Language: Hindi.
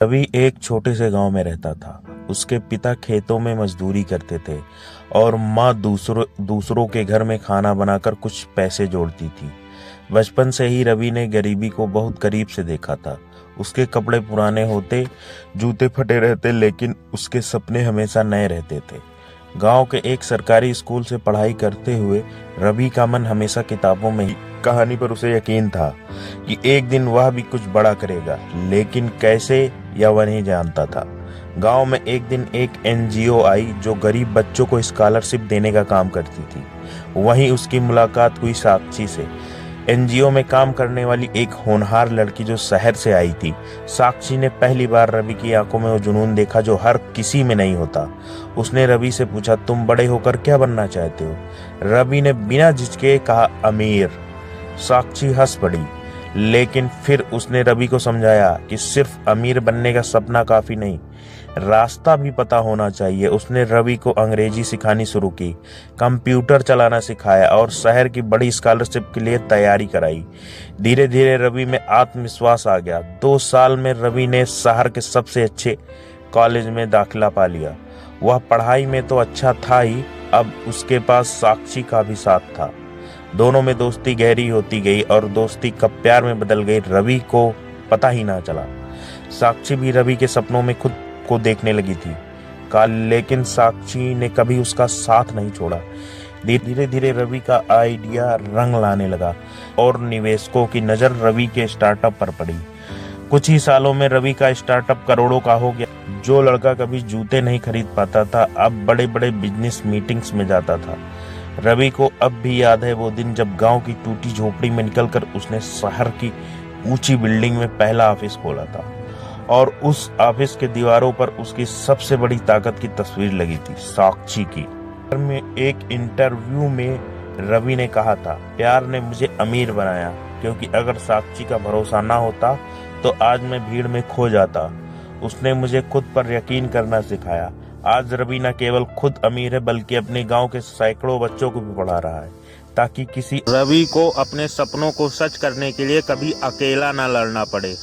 रवि एक छोटे से गांव में रहता था। उसके पिता खेतों में मजदूरी करते थे और माँ दूसरों के घर में खाना बनाकर कुछ पैसे जोड़ती थी। बचपन से ही रवि ने गरीबी को बहुत करीब से देखा था। उसके कपड़े पुराने होते, जूते फटे रहते, लेकिन उसके सपने हमेशा नए रहते थे। गांव के एक सरकारी स्कूल से पढ़ाई करते हुए रवि का मन हमेशा किताबों में ही कहानी पर उसे यकीन था कि एक दिन वह भी कुछ बड़ा करेगा, लेकिन कैसे यह वह नहीं जानता था। गांव में एक दिन एक एनजीओ आई जो गरीब बच्चों को स्कॉलरशिप देने का काम करती थी। वहीं उसकी मुलाकात हुई साक्षी से, एनजीओ में काम करने वाली एक होनहार लड़की जो शहर से आई थी। साक्षी ने पहली बार रवि की आंखों में वो जुनून देखा जो हर किसी में नहीं होता। उसने रवि से पूछा, तुम बड़े होकर क्या बनना चाहते हो? रवि ने बिना झिझके कहा, अमीर। साक्षी हंस पड़ी, लेकिन फिर उसने रवि को समझाया कि सिर्फ अमीर बनने का सपना काफी नहीं, रास्ता भी पता होना चाहिए। उसने रवि को अंग्रेजी सिखानी शुरू की, कंप्यूटर चलाना सिखाया और शहर की बड़ी स्कॉलरशिप के लिए तैयारी कराई। धीरे धीरे रवि में आत्मविश्वास आ गया। 2 साल में रवि ने शहर के सबसे अच्छे कॉलेज में दाखिला पा लिया। वह पढ़ाई में तो अच्छा था ही, अब उसके पास साक्षी का भी साथ था। दोनों में दोस्ती गहरी होती गई और दोस्ती कब प्यार में बदल गई, रवि को पता ही ना चला। साक्षी भी रवि के सपनों में खुद को देखने लगी थी, लेकिन साक्षी ने कभी उसका साथ नहीं छोड़ा। धीरे धीरे रवि का आइडिया रंग लाने लगा और निवेशकों की नजर रवि के स्टार्टअप पर पड़ी। कुछ ही सालों में रवि का स्टार्टअप करोड़ों का हो गया। जो लड़का कभी जूते नहीं खरीद पाता था, अब बड़े बड़े बिजनेस मीटिंग्स में जाता था। रवि को अब भी याद है वो दिन जब गांव की टूटी झोपड़ी में निकलकर उसने शहर की ऊंची बिल्डिंग में पहला ऑफिस खोला था और उस ऑफिस के दीवारों पर उसकी सबसे बड़ी ताकत की तस्वीर लगी थी, साक्षी की। में एक इंटरव्यू में रवि ने कहा था, प्यार ने मुझे अमीर बनाया, क्योंकि अगर साक्षी का भरोसा ना होता तो आज मैं भीड़ में खो जाता। उसने मुझे खुद पर यकीन करना सिखाया। आज रवि न केवल खुद अमीर है, बल्कि अपने गांव के सैकड़ों बच्चों को भी पढ़ा रहा है, ताकि किसी रवि को अपने सपनों को सच करने के लिए कभी अकेला न लड़ना पड़े।